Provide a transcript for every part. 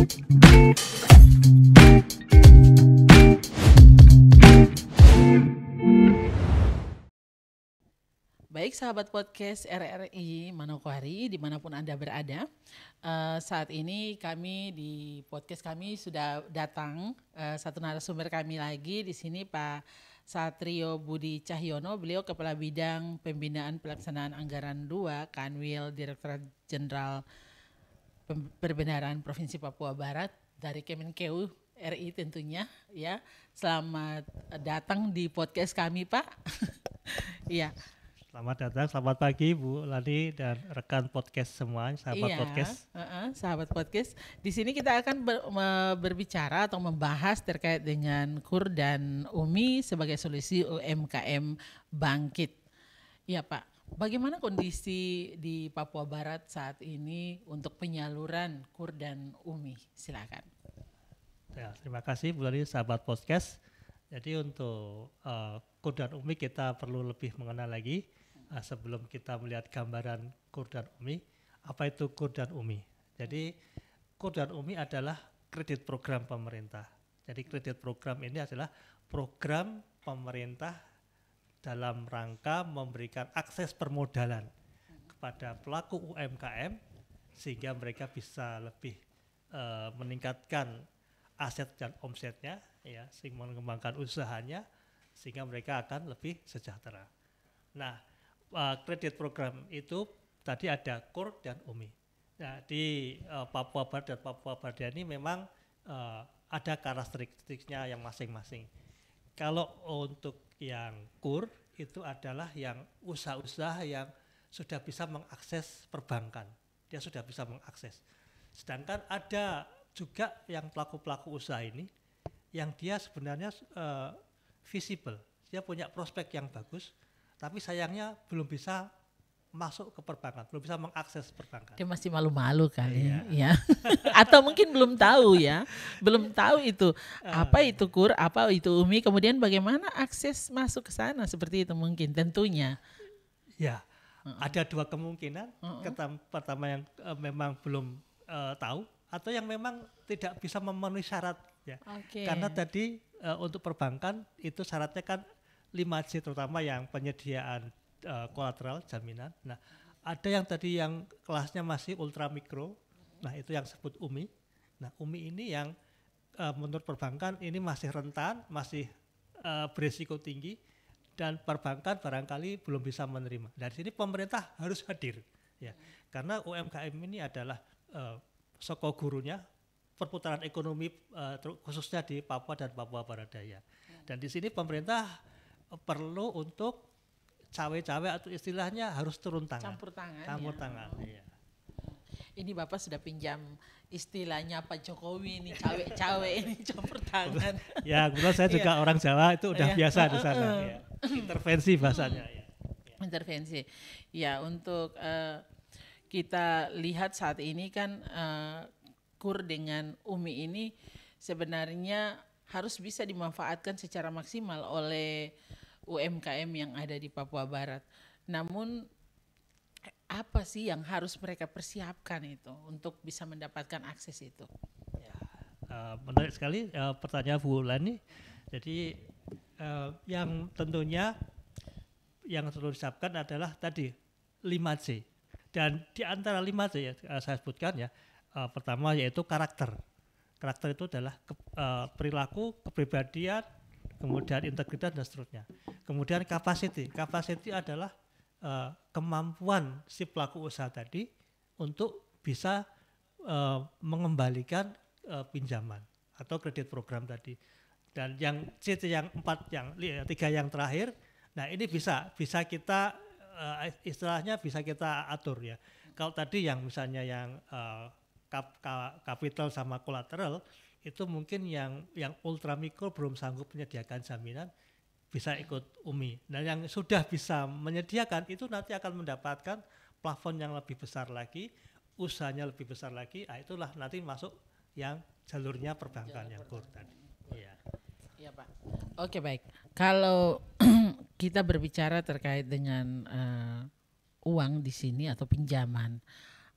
Baik sahabat podcast RRI Manokwari dimanapun Anda berada, saat ini kami di podcast kami sudah datang satu narasumber kami lagi di sini, Pak Satrio Budi Cahyono. Beliau Kepala Bidang Pembinaan Pelaksanaan Anggaran 2 Kanwil Direktorat Jenderal Perbendaharaan Provinsi Papua Barat dari Kemenkeu RI tentunya ya. Selamat datang di podcast kami, Pak. Iya. Selamat datang, selamat pagi Bu Lani dan rekan podcast semua, sahabat podcast. Sahabat podcast. Di sini kita akan berbicara atau membahas terkait dengan KUR dan UMI sebagai solusi UMKM bangkit. Ya Pak, bagaimana kondisi di Papua Barat saat ini untuk penyaluran KUR dan UMI? Silakan. Ya, terima kasih Bu Lani, sahabat podcast. Jadi untuk KUR dan UMI kita perlu lebih mengenal lagi. Sebelum kita melihat gambaran KUR dan UMI, apa itu KUR dan UMI? Jadi KUR dan UMI adalah kredit program pemerintah. Jadi kredit program ini adalah program pemerintah dalam rangka memberikan akses permodalan kepada pelaku UMKM sehingga mereka bisa lebih meningkatkan aset dan omsetnya, ya, sehingga mengembangkan usahanya sehingga mereka akan lebih sejahtera. Nah, kredit program itu tadi ada KUR dan UMI. Nah, di Papua Barat dan Papua Barat ini memang ada karakteristiknya yang masing-masing. Kalau untuk yang KUR itu adalah yang usaha-usaha yang sudah bisa mengakses perbankan. Dia sudah bisa mengakses. Sedangkan ada juga yang pelaku-pelaku usaha ini yang dia sebenarnya visible. Dia punya prospek yang bagus, tapi sayangnya belum bisa masuk ke perbankan, belum bisa mengakses perbankan. Dia masih malu-malu kali ya. Atau mungkin belum tahu ya. Belum tahu itu apa itu KUR, apa itu UMI, kemudian bagaimana akses masuk ke sana, seperti itu mungkin tentunya. Ya, ada dua kemungkinan. Pertama yang memang belum tahu atau yang memang tidak bisa memenuhi syarat ya. Karena tadi untuk perbankan itu syaratnya kan 5C, terutama yang penyediaan kolateral jaminan. Nah, ada yang tadi yang kelasnya masih ultra mikro. Nah, itu yang disebut UMI. Nah, UMI ini yang menurut perbankan ini masih rentan, masih berisiko tinggi dan perbankan barangkali belum bisa menerima. Dari sini pemerintah harus hadir ya. Karena UMKM ini adalah soko gurunya perputaran ekonomi khususnya di Papua dan Papua Barat Daya. Dan di sini pemerintah perlu untuk cawe-cawe atau istilahnya harus turun tangan. Campur tangan. Iya. Ini Bapak sudah pinjam istilahnya Pak Jokowi ini, cawe-cawe ini campur tangan. Ya, kebetulan saya juga orang Jawa, itu udah biasa di sana. Ya. Intervensi bahasanya. Ya. Intervensi. Ya, untuk kita lihat saat ini kan KUR dengan UMI ini sebenarnya harus bisa dimanfaatkan secara maksimal oleh UMKM yang ada di Papua Barat. Namun apa sih yang harus mereka persiapkan itu untuk bisa mendapatkan akses itu? Ya, menarik sekali pertanyaan Bu Lani. Jadi yang tentunya yang perlu disiapkan adalah tadi 5C. Dan di antara 5C ya saya sebutkan ya, pertama yaitu karakter. Karakter itu adalah perilaku, kepribadian, kemudian integritas dan seterusnya. Kemudian capacity. Capacity adalah kemampuan si pelaku usaha tadi untuk bisa mengembalikan pinjaman atau kredit program tadi. Dan yang C yang 4, yang 3 yang terakhir, nah ini bisa kita istilahnya bisa kita atur ya. Kalau tadi yang misalnya yang capital sama kolateral itu mungkin yang ultra mikro belum sanggup menyediakan jaminan bisa ikut UMI. Dan yang sudah bisa menyediakan itu nanti akan mendapatkan plafon yang lebih besar lagi, usahanya lebih besar lagi. Itulah nanti masuk yang jalurnya perbankan yang KUR tadi. Iya. Iya Pak. Oke baik. Kalau kita berbicara terkait dengan uang di sini atau pinjaman,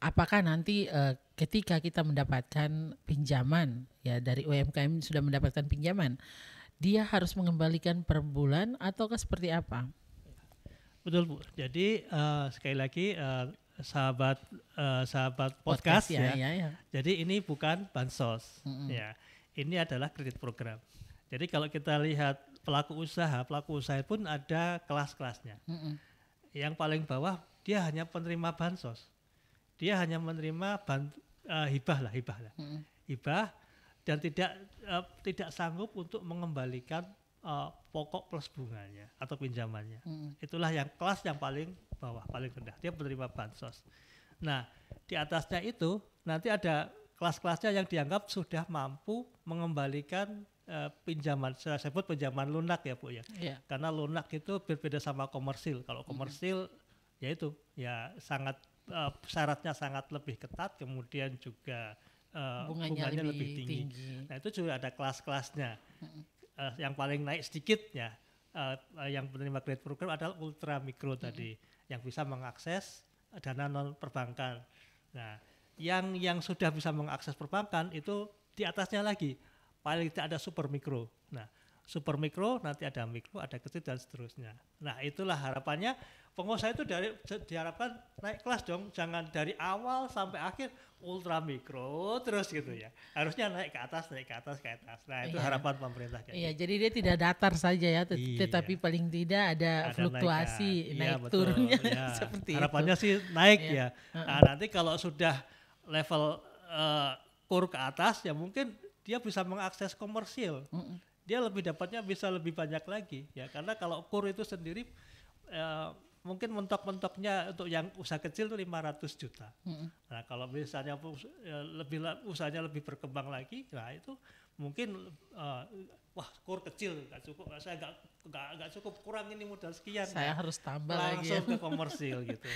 apakah nanti ketika kita mendapatkan pinjaman ya dari UMKM sudah mendapatkan pinjaman, dia harus mengembalikan per bulan ataukah seperti apa? Betul Bu. Jadi sekali lagi sahabat podcast ya. Jadi ini bukan bansos ya. Ini adalah kredit program. Jadi kalau kita lihat pelaku usaha pun ada kelas-kelasnya. Yang paling bawah dia hanya penerima bansos. Dia hanya menerima hibah lah. Hibah dan tidak sanggup untuk mengembalikan pokok plus bunganya atau pinjamannya. Itulah yang kelas yang paling bawah, paling rendah. Dia penerima bansos. Nah, di atasnya itu nanti ada kelas-kelasnya yang dianggap sudah mampu mengembalikan pinjaman. Saya sebut pinjaman lunak ya Bu ya. Yeah. Karena lunak itu berbeda sama komersil. Kalau komersil yaitu ya sangat syaratnya sangat lebih ketat, kemudian juga bunganya lebih tinggi. Nah itu juga ada kelas-kelasnya. Yang paling naik sedikit ya, yang penerima kredit program adalah ultra mikro tadi, yang bisa mengakses dana non perbankan. Nah yang sudah bisa mengakses perbankan itu di atasnya lagi, paling tidak ada super mikro. Nah super mikro nanti ada mikro, ada kecil dan seterusnya. Nah itulah harapannya. Pengusaha itu diharapkan naik kelas dong, jangan dari awal sampai akhir ultra mikro terus gitu ya. Harusnya naik ke atas. Nah itu harapan pemerintah. Iya, jadi dia tidak datar saja ya, tetapi paling tidak ada fluktuasi naik turunnya seperti harapannya itu. Sih naik ya. Nah nanti kalau sudah level kur ke atas ya mungkin dia bisa mengakses komersil. Dia dapatnya bisa lebih banyak lagi ya, karena kalau kur itu sendiri mungkin mentok-mentoknya untuk yang usaha kecil itu 500 juta. Nah kalau misalnya usahanya lebih berkembang lagi, nah itu mungkin wah kur kecil nggak cukup, saya nggak cukup, kurang ini modal sekian. Saya harus tambah langsung ke komersil gitu.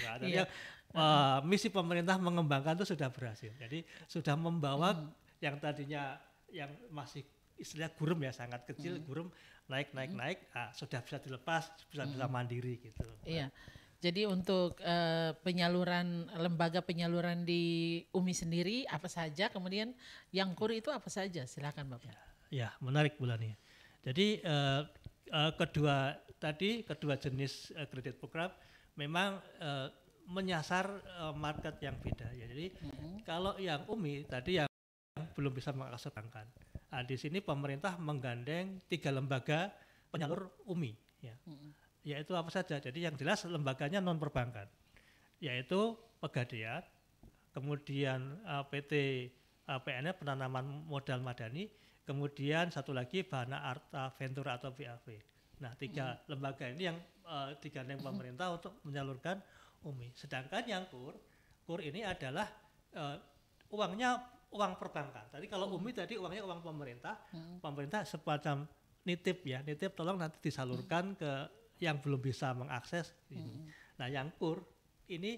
Nah, misi pemerintah mengembangkan itu sudah berhasil. Jadi sudah membawa yang tadinya yang masih istilah gurem ya, sangat kecil gurem naik sudah bisa dilepas, bisa mandiri gitu. Iya. Jadi untuk lembaga penyaluran di UMI sendiri apa saja, kemudian yang KUR itu apa saja? Silakan Bapak. Ya, menarik Bu Lani. Jadi kedua jenis kredit program memang menyasar market yang beda ya. Jadi kalau yang UMI tadi yang belum bisa mengakses perbankan. Nah, di sini pemerintah menggandeng 3 lembaga penyalur UMI ya. Yaitu apa saja? Jadi yang jelas lembaganya non perbankan. Yaitu Pegadaian, kemudian PT PNF penanaman modal madani, kemudian satu lagi Bana Arta Ventura atau BAV. Nah, 3 lembaga ini yang digandeng pemerintah untuk menyalurkan UMI. Sedangkan yang KUR ini adalah uang perbankan. Tadi kalau UMI tadi uangnya uang pemerintah, pemerintah semacam nitip tolong nanti disalurkan ke yang belum bisa mengakses ini. Nah yang KUR ini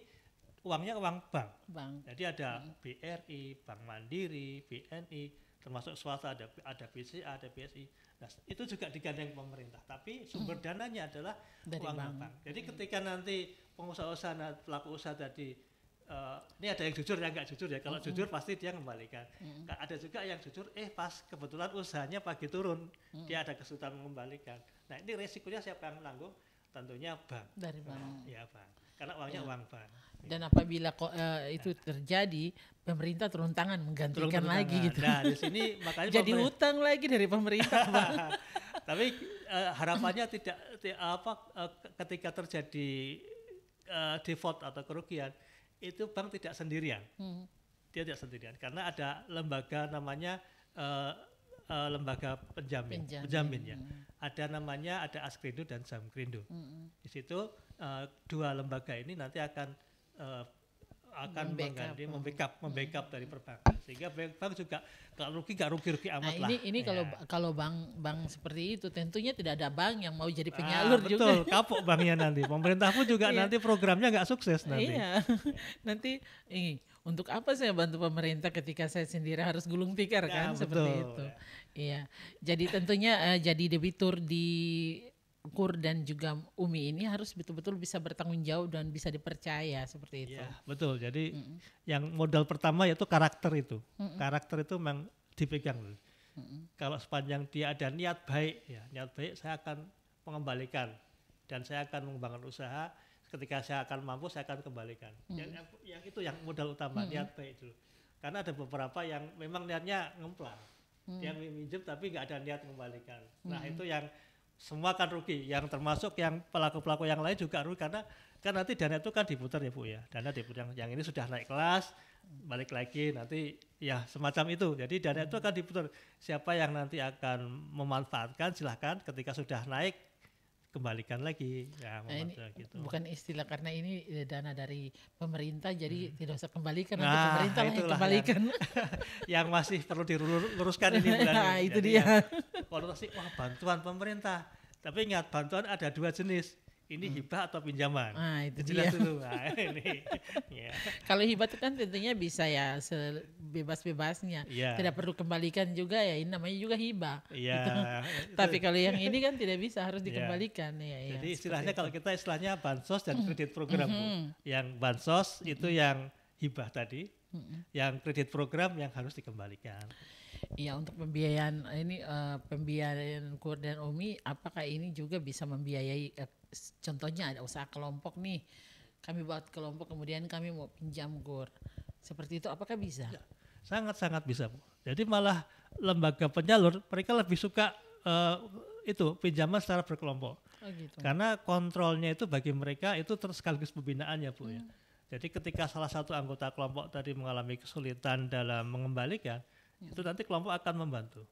uangnya uang bank. Jadi ada BRI, Bank Mandiri, BNI, termasuk swasta ada BCA, ada BSI. Nah itu juga digandeng pemerintah, tapi sumber dananya adalah dari uang bank. Jadi ketika nanti pengusaha-usaha, pelaku usaha tadi ini ada yang jujur ya, nggak jujur ya. Kalau jujur pasti dia mengembalikan. Ada juga yang jujur, pas kebetulan usahanya pagi turun, dia ada kesulitan mengembalikan. Nah ini resikonya siapa yang menanggung? Tentunya bank. Dari bank. Ya bank. Karena uangnya uang bank. Dan apabila itu terjadi, pemerintah turun tangan menggantikan lagi gitu. Nah di sini makanya jadi utang lagi dari pemerintah. Tapi harapannya tidak ketika terjadi default atau kerugian, itu bank tidak sendirian. Dia tidak sendirian karena ada lembaga namanya lembaga penjamin ya. Ada namanya Askrindo dan Samkrindo. Di situ 2 lembaga ini nanti akan membackup dari perbankan, sehingga bank juga kalau rugi nggak rugi amat lah. Ini kalau bank seperti itu tentunya tidak ada bank yang mau jadi penyalur juga. Betul, kapok banknya nanti. Pemerintah pun juga nanti programnya nggak sukses nanti. Iya, nanti untuk apa saya bantu pemerintah ketika saya sendiri harus gulung tikar kan, seperti itu. Iya, jadi tentunya jadi debitur di KUR dan juga UMI ini harus betul-betul bisa bertanggung jawab dan bisa dipercaya seperti itu. Ya, betul. Jadi yang modal pertama yaitu karakter itu. Karakter itu memang dipegang. Kalau sepanjang dia ada niat baik, ya niat baik saya akan mengembalikan dan saya akan mengembangkan usaha. Ketika saya akan mampu, saya akan kembalikan. Yang itu yang modal utama, niat baik dulu. Karena ada beberapa yang memang niatnya ngemplang, yang minjem tapi nggak ada niat mengembalikan. Nah itu yang semua kan rugi, yang termasuk yang pelaku-pelaku yang lain juga rugi karena kan nanti dana itu kan diputar ya Bu ya. Dana diputar yang ini sudah naik kelas, balik lagi nanti ya semacam itu. Jadi dana itu akan diputar. Siapa yang nanti akan memanfaatkan silahkan, ketika sudah naik kembalikan lagi ya, ini gitu. bukan istilah karena ini dana dari pemerintah jadi tidak usah kembalikan, nanti pemerintah lah yang kembalikan. Yang masih perlu diluruskan ini bulan Nah, ini. itu Jadi dia. konotasi wah bantuan pemerintah. Tapi ingat bantuan ada dua jenis. Ini hibah atau pinjaman. Nah, itu Jelas dia. dulu. Nah, ini. Ya. Kalau hibah itu kan tentunya bisa ya sebebas-bebasnya. Iya. Tidak perlu kembalikan juga ya, ini namanya juga hibah. Iya. Gitu. Tapi kalau yang ini kan tidak bisa, harus Iya. dikembalikan. Ya, Jadi ya, istilahnya seperti kalau kita istilahnya bansos dan kredit program Bu. Yang bansos itu yang hibah tadi, yang kredit program yang harus dikembalikan. Iya, untuk pembiayaan ini pembiayaan KUR dan UMI, apakah ini juga bisa membiayai contohnya ada usaha kelompok nih, kami buat kelompok kemudian kami mau pinjam KUR, seperti itu apakah bisa? Ya, sangat-sangat bisa Bu. Jadi malah lembaga penyalur mereka lebih suka itu pinjaman secara berkelompok. Oh gitu. Karena kontrolnya itu bagi mereka itu sekaligus pembinaannya Bu ya. Jadi ketika salah satu anggota kelompok tadi mengalami kesulitan dalam mengembalikan, itu nanti kelompok akan membantu.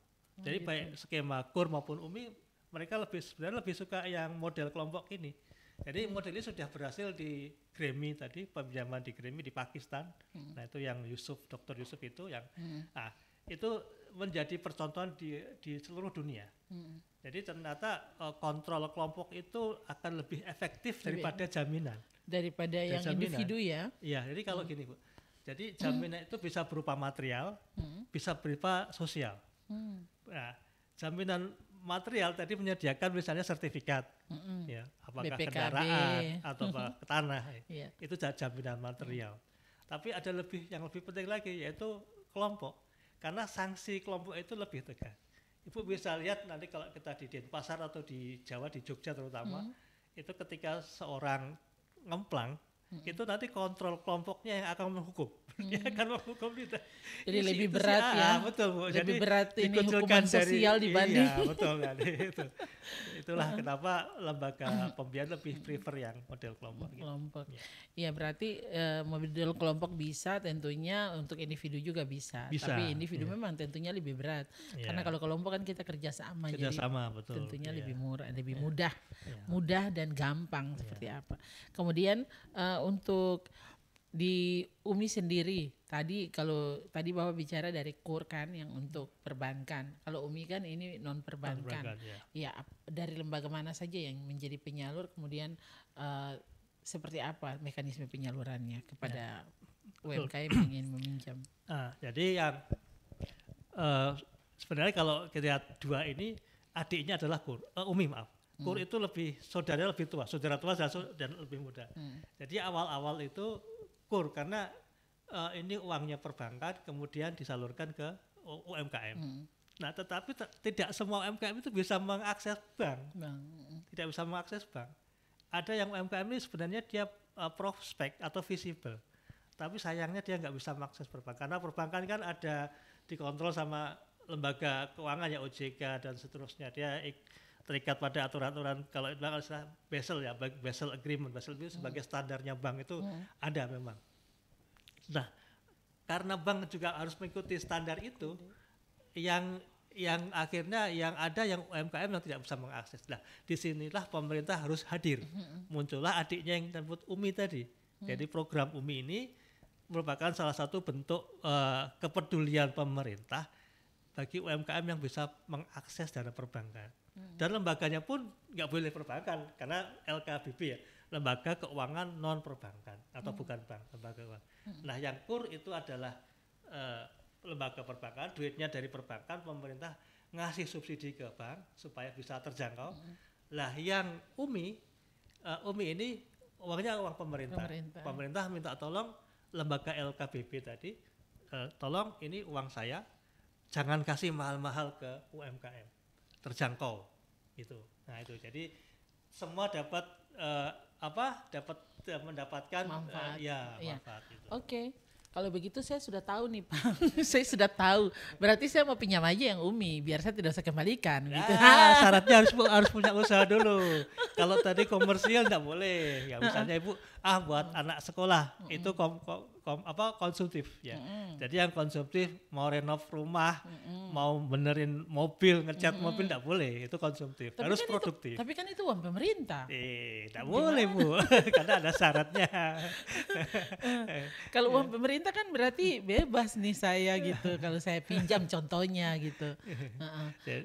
Jadi gitu. baik skema KUR maupun UMI mereka sebenarnya lebih suka yang model kelompok ini. Jadi model ini sudah berhasil di Grammy tadi, pinjaman di Grammy di Pakistan. Nah itu yang Dr. Yusuf itu yang nah itu menjadi percontohan di seluruh dunia. Jadi ternyata kontrol kelompok itu akan lebih efektif daripada jaminan. Daripada yang individu ya. Iya, jadi kalau gini Bu. Jadi jaminan itu bisa berupa material, bisa berupa sosial. Nah, jaminan material tadi menyediakan misalnya sertifikat, ya, apakah BPKB. kendaraan atau tanah, Iya. itu jaminan material. Tapi ada yang lebih penting lagi yaitu kelompok, karena sanksi kelompok itu lebih tegas. Ibu bisa lihat nanti kalau kita di Denpasar atau di Jawa, di Jogja terutama, itu ketika seorang ngemplang, itu nanti kontrol kelompoknya yang akan menghukum. Dia akan menghukum kita. Jadi lebih berat ya. Betul Bu. Lebih Jadi berat ini dikucilkan hukuman sosial dibanding. Iya, betul kan. Itulah kenapa lembaga pembiayaan lebih prefer yang model kelompok. Kelompok. Iya berarti model kelompok bisa tentunya, untuk individu juga bisa. Tapi individu memang tentunya lebih berat. Karena kalau kelompok kan kita kerjasama. Kerjasama, jadi betul. tentunya lebih murah, lebih mudah. Mudah dan gampang seperti apa. Kemudian untuk di UMI sendiri, tadi Bapak bicara dari KUR kan yang untuk perbankan. Kalau UMI kan ini non perbankan. Ya, dari lembaga mana saja yang menjadi penyalur, kemudian seperti apa mekanisme penyalurannya kepada UMKM yang ingin meminjam? Jadi yang sebenarnya kalau kita lihat dua ini, adiknya adalah KUR, UMI maaf. KUR itu saudara lebih tua dan lebih muda. Jadi awal-awal itu KUR karena ini uangnya perbankan kemudian disalurkan ke UMKM. Nah, tetapi tidak semua UMKM itu bisa mengakses bank. Tidak bisa mengakses bank. Ada yang UMKM ini sebenarnya dia prospek atau visible. Tapi sayangnya dia nggak bisa mengakses perbankan karena perbankan kan ada dikontrol sama lembaga keuangan ya, OJK dan seterusnya. Dia terikat pada aturan-aturan, kalau istilah Basel ya, Basel Agreement, Basel itu sebagai standarnya bank itu ada memang. Nah, karena bank juga harus mengikuti standar itu, yang akhirnya yang ada yang UMKM yang tidak bisa mengakses. Nah, disinilah pemerintah harus hadir. Muncullah adiknya yang disebut UMI tadi. Jadi program UMI ini merupakan salah satu bentuk kepedulian pemerintah bagi UMKM yang bisa mengakses dana perbankan. Dan lembaganya pun nggak boleh perbankan karena LKBB ya, lembaga keuangan non perbankan atau bukan bank, lembaga keuangan. Nah, yang KUR itu adalah lembaga perbankan, duitnya dari perbankan, pemerintah ngasih subsidi ke bank supaya bisa terjangkau. Lah yang UMI ini uangnya uang pemerintah. Pemerintah minta tolong lembaga LKBP tadi, tolong ini uang saya, jangan kasih mahal-mahal ke UMKM, terjangkau itu. Nah itu jadi semua dapat mendapatkan manfaat. manfaat itu. Oke. Kalau begitu saya sudah tahu nih Pak. Saya sudah tahu. Berarti saya mau pinjam aja yang UMI biar saya tidak usah kembalikan gitu. Syaratnya harus punya usaha dulu. Kalau tadi komersial enggak boleh. Ya misalnya Ibu buat anak sekolah itu konsumtif ya. Jadi yang konsumtif mau renov rumah, mau benerin mobil, ngecat mobil enggak boleh. Itu konsumtif. Tapi harus kan produktif. Tapi kan itu uang pemerintah. Enggak boleh Bu. Karena ada syaratnya. Kalau uang pemerintah kan berarti bebas nih saya gitu. Kalau saya pinjam contohnya gitu.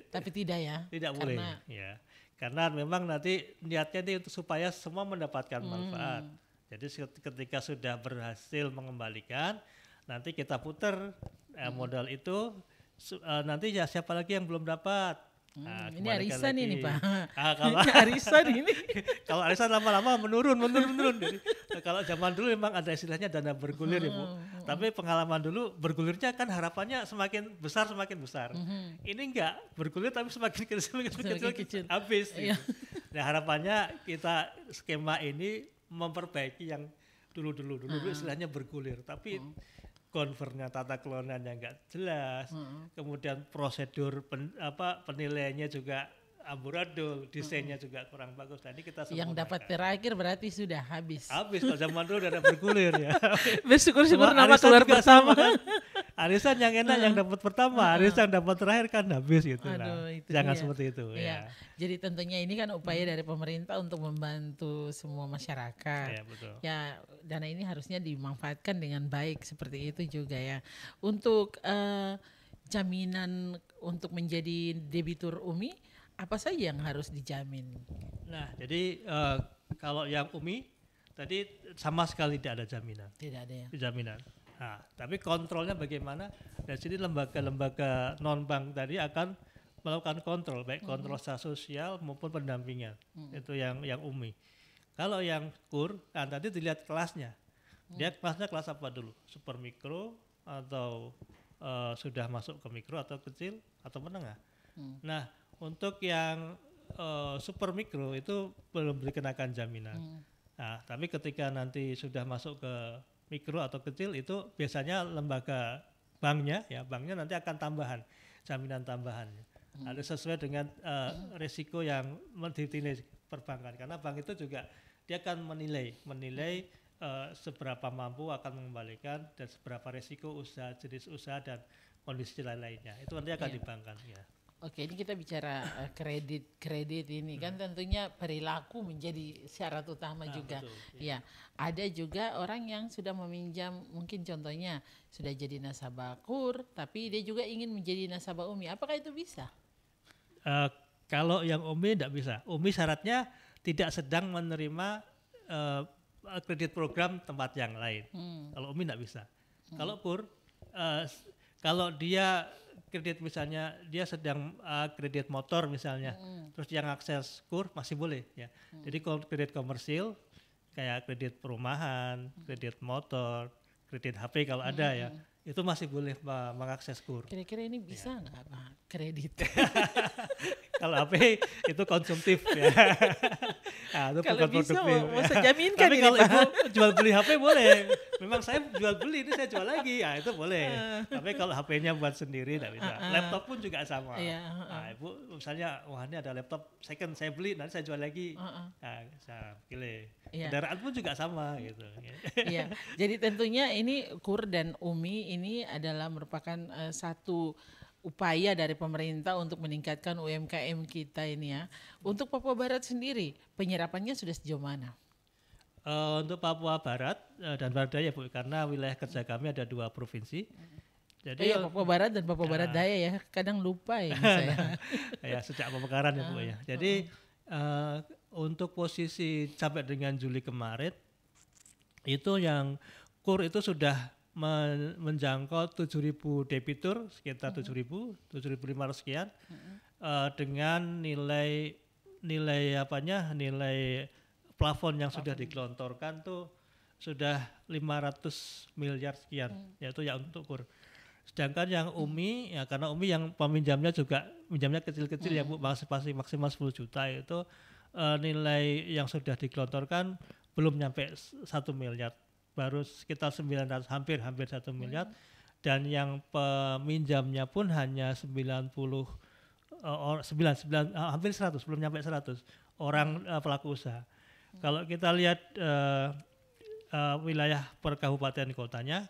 Tapi tidak ya. Tidak boleh. Ya. Karena memang nanti niatnya ini untuk supaya semua mendapatkan manfaat. Jadi ketika sudah berhasil mengembalikan, nanti kita putar modal itu, nanti ya siapa lagi yang belum dapat. Nah, ini arisan ini Pak. Kalau arisan ini. Kalau arisan lama-lama menurun. Jadi, kalau zaman dulu memang ada istilahnya dana bergulir ya Bu. Tapi pengalaman dulu bergulirnya kan harapannya semakin besar. Ini enggak bergulir tapi semakin kecil habis. Gitu. Nah harapannya kita skema ini memperbaiki yang dulu istilahnya bergulir. Tapi konvernya tata kelolanya nggak jelas, kemudian prosedur penilaiannya juga amburadul, desainnya juga kurang bagus. Nah, ini kita yang dapat terakhir berarti sudah habis. Kalau zaman dulu udah bergulir ya. Bersyukur nama keluar pertama. Kan? Arisan yang enak yang dapat pertama, arisan dapat terakhir kan habis gitu. Jangan seperti itu. Ya. Jadi tentunya ini kan upaya dari pemerintah untuk membantu semua masyarakat. Ya, betul. Ya, dana ini harusnya dimanfaatkan dengan baik seperti itu juga ya. Untuk jaminan untuk menjadi debitur UMI, apa saja yang harus dijamin? Nah, jadi kalau yang UMI tadi sama sekali tidak ada jaminan. Tidak ada ya. Jaminan. Nah, tapi kontrolnya bagaimana? Dari sini lembaga-lembaga non-bank tadi akan melakukan kontrol, baik kontrol secara sosial maupun pendampingan. Itu yang UMI. Kalau yang KUR, kan tadi dilihat kelasnya. Dia kelasnya kelas apa dulu? Super mikro atau sudah masuk ke mikro atau kecil atau menengah. Nah, untuk yang super mikro itu belum dikenakan jaminan. Nah, tapi ketika nanti sudah masuk ke mikro atau kecil itu biasanya lembaga banknya nanti akan jaminan tambahan. Ada sesuai dengan risiko yang dinilai perbankan, karena bank itu juga dia akan menilai seberapa mampu akan mengembalikan dan seberapa risiko jenis usaha dan kondisi lain-lainnya. Itu nanti akan dibangkan ya. Oke, ini kita bicara kredit ini kan tentunya perilaku menjadi syarat utama juga. Betul, ya, ada juga orang yang sudah meminjam, mungkin contohnya sudah jadi nasabah KUR, tapi dia juga ingin menjadi nasabah UMI. Apakah itu bisa? Kalau yang UMI tidak bisa. UMI syaratnya tidak sedang menerima kredit program tempat yang lain. Kalau UMI tidak bisa. Kalau KUR, kalau dia kredit misalnya dia sedang kredit motor misalnya, terus yang akses KUR masih boleh ya. Jadi kredit komersil kayak kredit perumahan, kredit motor, kredit HP kalau ada ya, itu masih boleh mengakses KUR. Kira-kira ini bisa nggak Pak kredit? Kalau HP itu konsumtif ya. Nah, itu kalau bisa mau saya jaminkan. Tapi kalau Ibu jual beli HP boleh. Memang saya jual beli, ini saya jual lagi. Ya itu boleh. Tapi kalau HP-nya buat sendiri tidak bisa. Laptop pun juga sama. Nah, Ibu misalnya, wah ini ada laptop second saya beli, nanti saya jual lagi. Nah, saya pilih. Kendaraan pun juga sama gitu. Iya. Jadi tentunya ini KUR dan UMI ini adalah merupakan satu upaya dari pemerintah untuk meningkatkan UMKM kita ini ya. Untuk Papua Barat sendiri, penyerapannya sudah sejauh mana? Untuk Papua Barat dan Barat Daya Bu, karena wilayah kerja kami ada 2 provinsi. Jadi Papua Barat dan Papua Barat Daya ya, kadang lupa ya saya. Ya sejak pemekaran ya Bu ya. Jadi untuk posisi sampai dengan Juli kemarin itu yang KUR itu sudah menjangkau 7.000 debitur, sekitar 7.500 sekian, dengan nilai nilai plafon yang sudah digelontorkan tuh sudah 500 miliar sekian, yaitu yang untuk KUR. Sedangkan yang UMI, ya karena UMI yang peminjamnya juga minjamnya kecil-kecil ya Bu, maksimal 10 juta itu nilai yang sudah digelontorkan belum nyampe 1 miliar, baru sekitar 900, hampir 1 miliar, dan yang peminjamnya pun hanya hampir 100, belum nyampe 100 orang pelaku usaha. Kalau kita lihat wilayah per kabupaten kotanya,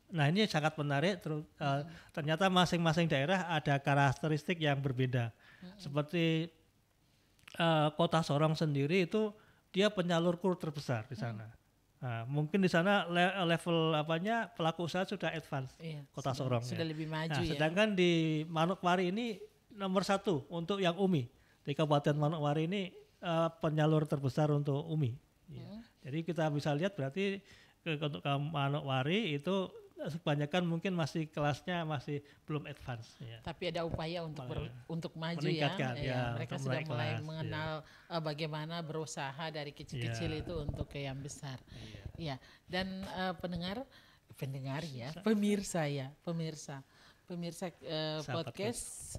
nah ini sangat menarik. Ternyata masing-masing daerah ada karakteristik yang berbeda. Seperti Kota Sorong sendiri itu dia penyalur KUR terbesar di sana. Nah, mungkin di sana level pelaku usaha sudah advance. Kota Sorong sudah lebih maju ya. Sedangkan di Manokwari ini nomor 1 untuk yang UMI. Di Kabupaten Manokwari ini penyalur terbesar untuk UMI. Jadi kita bisa lihat berarti untuk Manokwari itu kebanyakan mungkin masih kelasnya masih belum advance. Ya. Tapi ada upaya untuk maju meningkatkan, ya. Mereka sudah mulai kelas, mengenal bagaimana berusaha dari kecil-kecil itu untuk ke yang besar. Ya. Dan pemirsa podcast.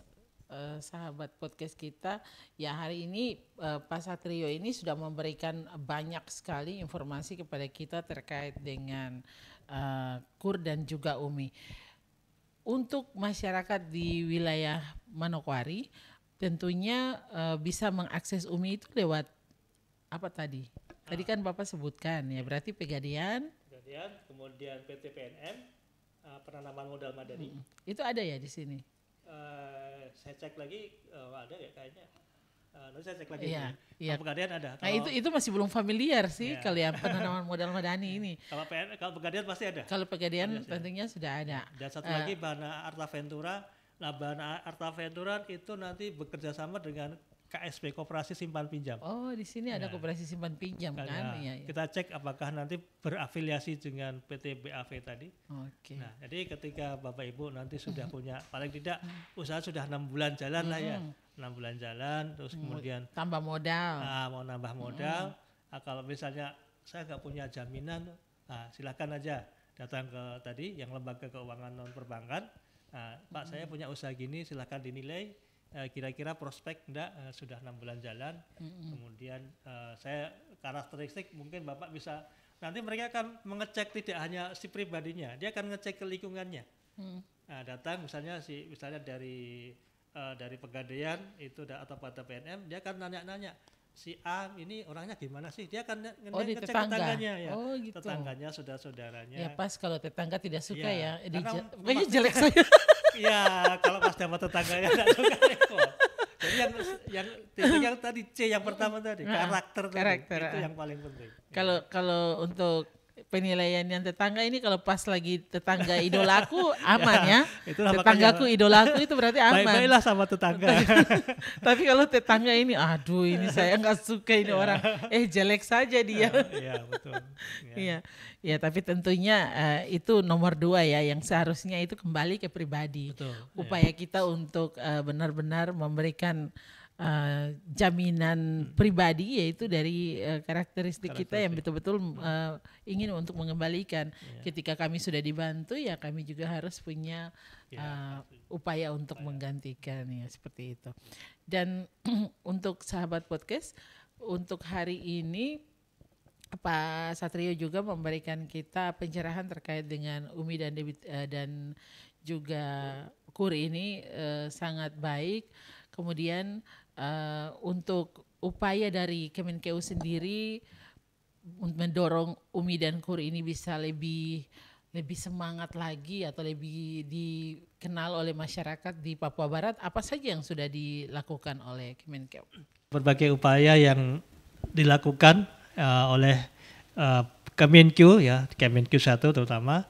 Sahabat podcast kita ya, hari ini Pak Satrio ini sudah memberikan banyak sekali informasi kepada kita terkait dengan KUR dan juga UMI. Untuk masyarakat di wilayah Manokwari tentunya bisa mengakses UMI itu lewat apa tadi? Tadi kan Bapak sebutkan ya, berarti Pegadaian, kemudian PT PNM, penanaman modal madani. Itu ada ya di sini? Saya cek lagi, ada ya kayaknya. Nanti saya cek lagi. Iya. Pegadaian ada. Nah itu masih belum familiar sih kalau yang penanaman modal madani ini. Kalau Pegadaian pasti ada. Kalau Pegadaian tentunya sudah ada. Dan satu lagi Bana Arta Ventura. Nah Bana Arta Ventura itu nanti bekerja sama dengan KSP, Koperasi Simpan Pinjam. Oh, di sini ada Koperasi Simpan Pinjam kan? Iya. Kita cek apakah nanti berafiliasi dengan PT BAV tadi. Oke. Nah, jadi ketika Bapak Ibu nanti sudah punya, paling tidak usaha sudah 6 bulan jalan lah ya. 6 bulan jalan, terus kemudian tambah modal. Mau nambah modal. Kalau misalnya saya nggak punya jaminan, silakan aja datang ke tadi yang lembaga keuangan non perbankan. Pak, saya punya usaha gini, silakan dinilai. Kira-kira prospek enggak, sudah 6 bulan jalan. Kemudian saya karakteristik mungkin Bapak bisa, nanti mereka akan mengecek tidak hanya si pribadinya, dia akan ngecek ke lingkungannya. Datang misalnya dari Pegadaian itu atau pada PNM, dia akan nanya-nanya si A ini orangnya gimana sih, dia akan ngecek tetangganya ya. Gitu. Tetangganya, saudara-saudaranya. Ya pas kalau tetangga tidak suka ya, pokoknya jelek saya. Iya, kalau pas dapat tetangganya enggak suka repot. Jadi yang tadi C yang pertama tadi, karakter. Itu yang paling penting. Kalau untuk penilaian yang tetangga ini, kalau pas lagi tetangga idolaku aman ya. Tetanggaku idolaku itu berarti aman. Baik-baiklah sama tetangga. Tapi kalau tetangga ini, aduh ini saya nggak suka ini orang, jelek saja dia. Iya betul. Iya, tapi tentunya itu nomor 2 ya, yang seharusnya itu kembali ke pribadi. Betul, upaya kita untuk benar-benar memberikan jaminan pribadi, yaitu dari karakteristik kita yang betul-betul ingin untuk mengembalikan. Ketika kami sudah dibantu ya kami juga harus punya upaya untuk menggantikan ya, seperti itu. Dan untuk sahabat podcast, untuk hari ini Pak Satrio juga memberikan kita pencerahan terkait dengan UMI dan juga KUR ini sangat baik. Kemudian untuk upaya dari Kemenkeu sendiri mendorong UMI dan KUR ini bisa lebih semangat lagi atau lebih dikenal oleh masyarakat di Papua Barat, apa saja yang sudah dilakukan oleh Kemenkeu? Berbagai upaya yang dilakukan oleh Kemenkeu ya, Kemenkeu 1 terutama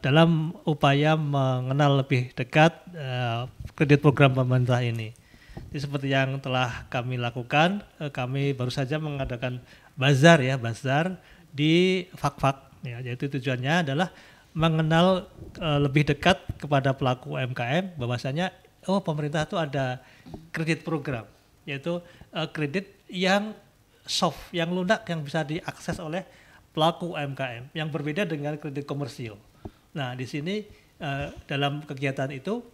dalam upaya mengenal lebih dekat kredit program pemerintah ini. Jadi seperti yang telah kami lakukan, kami baru saja mengadakan bazar di Fak-Fak ya, yaitu tujuannya adalah mengenal lebih dekat kepada pelaku UMKM bahwasanya pemerintah itu ada kredit program yaitu kredit yang soft, yang lunak, yang bisa diakses oleh pelaku UMKM, yang berbeda dengan kredit komersil. Nah, di sini dalam kegiatan itu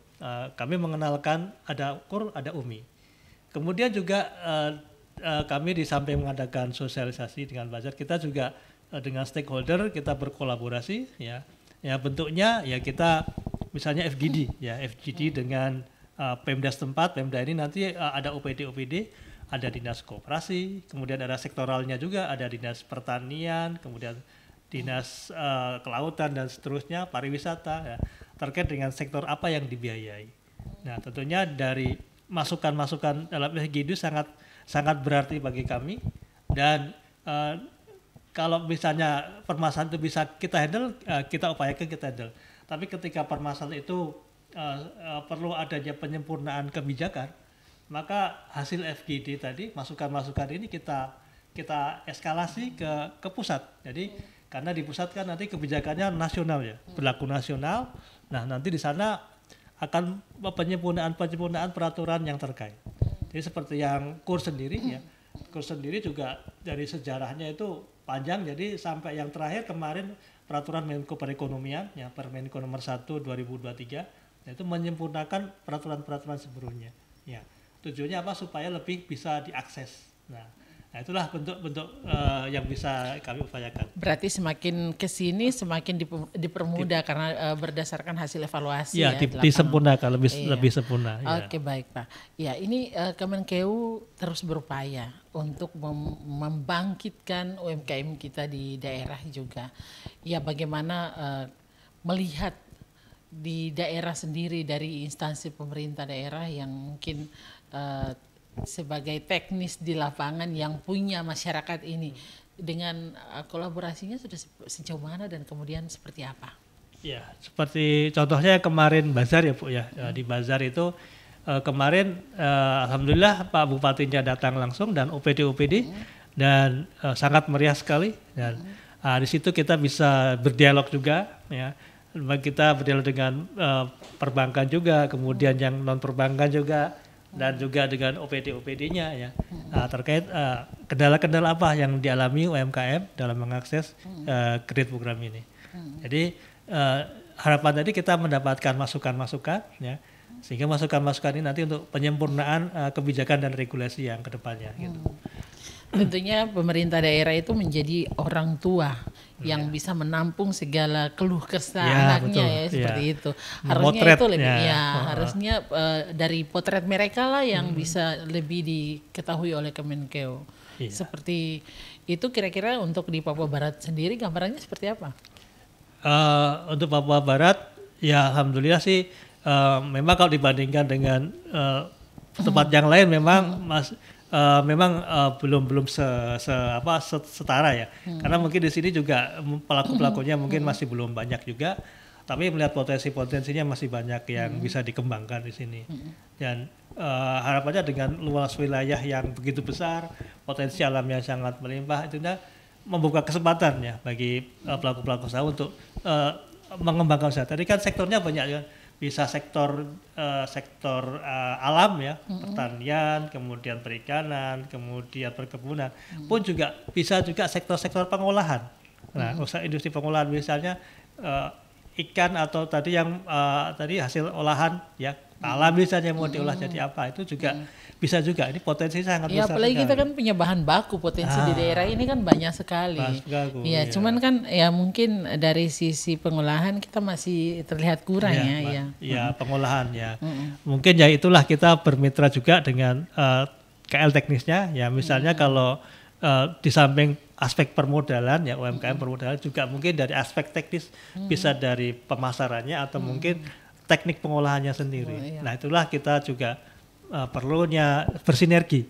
kami mengenalkan ada KUR, ada UMI. Kemudian juga kami di samping mengadakan sosialisasi dengan bazar, kita juga dengan stakeholder kita berkolaborasi, ya bentuknya ya kita misalnya FGD, ya FGD dengan Pemda setempat. Pemda ini nanti ada OPD, ada dinas koperasi, kemudian ada sektoralnya juga, ada dinas pertanian, kemudian dinas kelautan dan seterusnya, pariwisata, ya, terkait dengan sektor apa yang dibiayai. Nah, tentunya dari masukan-masukan dalam FGD sangat berarti bagi kami, dan kalau misalnya permasalahan itu bisa kita handle, kita upayakan kita handle. Tapi ketika permasalahan itu perlu adanya penyempurnaan kebijakan, maka hasil FGD tadi, masukan-masukan ini kita eskalasi ke pusat. Jadi karena di pusat kan nanti kebijakannya nasional, ya, berlaku nasional. Nah, nanti di sana akan penyempurnaan peraturan yang terkait. Jadi seperti yang KUR sendiri, ya, KUR sendiri juga dari sejarahnya itu panjang. Jadi sampai yang terakhir kemarin peraturan Menko Perekonomian, ya, Permenko nomor 1 2023, itu menyempurnakan peraturan-peraturan sebelumnya. Ya, tujuannya apa? Supaya lebih bisa diakses. Nah, itulah bentuk-bentuk yang bisa kami upayakan. Berarti semakin kesini semakin dipermudah karena berdasarkan hasil evaluasi, ya, disempurnakan, lebih sempurna. Oke, baik Pak. Ya, ini Kemenkeu terus berupaya untuk membangkitkan UMKM kita di daerah juga. Ya, bagaimana melihat di daerah sendiri dari instansi pemerintah daerah yang mungkin sebagai teknis di lapangan yang punya masyarakat ini, dengan kolaborasinya sudah sejauh mana dan kemudian seperti apa? Ya, seperti contohnya kemarin bazar, ya Bu, ya. Di bazar itu kemarin alhamdulillah Pak Bupatinya datang langsung dan OPD dan sangat meriah sekali, dan di situ kita bisa berdialog juga, ya. Kita berdialog dengan perbankan juga, kemudian yang non perbankan juga, dan juga dengan OPD-OPD-nya, ya, terkait kendala-kendala apa yang dialami UMKM dalam mengakses kredit program ini. Jadi harapan tadi kita mendapatkan masukan-masukan, ya, sehingga masukan-masukan ini nanti untuk penyempurnaan kebijakan dan regulasi yang kedepannya. Gitu. Tentunya pemerintah daerah itu menjadi orang tua yang bisa menampung segala keluh kesah anaknya, betul, ya, seperti itu. Harusnya potret, itu lebih, harusnya dari potret mereka lah yang bisa lebih diketahui oleh Kemenkeu. Seperti itu kira-kira untuk di Papua Barat sendiri gambarannya seperti apa? Untuk Papua Barat, ya alhamdulillah sih memang kalau dibandingkan dengan tempat yang lain memang belum setara, ya. Karena mungkin di sini juga pelaku-pelakunya mungkin masih belum banyak juga, tapi melihat potensinya masih banyak yang bisa dikembangkan di sini. Dan harapannya dengan luas wilayah yang begitu besar, potensi alam yang sangat melimpah, itu membuka kesempatan, ya, bagi pelaku-pelaku usaha untuk mengembangkan usaha. Tadi kan sektornya banyak, ya. Bisa sektor alam, ya, pertanian, kemudian perikanan, kemudian perkebunan, pun juga bisa juga sektor-sektor pengolahan. Nah, usaha industri pengolahan misalnya ikan atau tadi yang tadi hasil olahan, ya, alam misalnya mau diolah jadi apa, itu juga bisa juga. Ini potensi sangat besar. Ya, apalagi kita kan punya bahan baku, potensi di daerah ini kan banyak sekali. Ya, cuman kan ya mungkin dari sisi pengolahan kita masih terlihat kurang, ya. Ya, pengolahan, ya. Mungkin ya itulah kita bermitra juga dengan KL teknisnya, ya, misalnya kalau di samping aspek permodalan, ya, UMKM permodalan juga mungkin dari aspek teknis, bisa dari pemasarannya atau mungkin teknik pengolahannya sendiri. Nah, itulah kita juga perlunya bersinergi,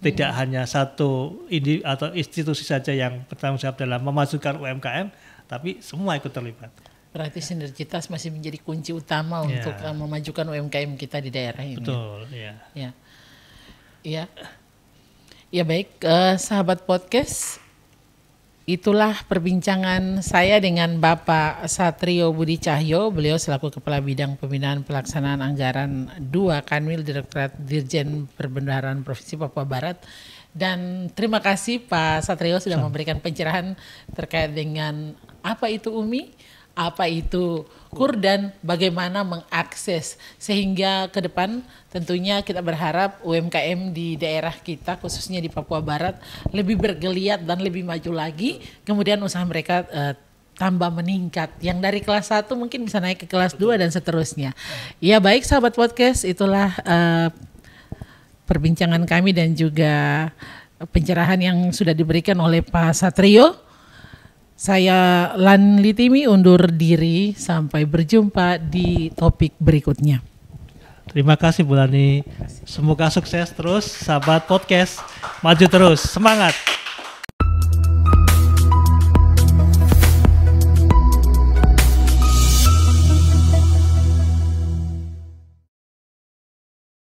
tidak hanya satu atau institusi saja yang bertanggung jawab dalam memajukan UMKM, tapi semua ikut terlibat. Berarti sinergitas masih menjadi kunci utama untuk memajukan UMKM kita di daerah ini. Betul, ya. Ya, baik, sahabat podcast. itulah perbincangan saya dengan Bapak Satrio Budi Cahyo. Beliau selaku Kepala Bidang Pembinaan Pelaksanaan Anggaran 2 Kanwil Direktorat Dirjen Perbendaharaan Provinsi Papua Barat. Dan terima kasih Pak Satrio sudah memberikan pencerahan terkait dengan apa itu UMI, apa itu KUR, dan bagaimana mengakses, sehingga ke depan tentunya kita berharap UMKM di daerah kita khususnya di Papua Barat lebih bergeliat dan lebih maju lagi, kemudian usaha mereka tambah meningkat, yang dari kelas 1 mungkin bisa naik ke kelas 2 dan seterusnya. Ya baik sahabat podcast, itulah perbincangan kami dan juga pencerahan yang sudah diberikan oleh Pak Satrio. Saya Lan Litimi undur diri, sampai berjumpa di topik berikutnya. Terima kasih Bu Lani. Semoga sukses terus sahabat podcast. Maju terus, semangat.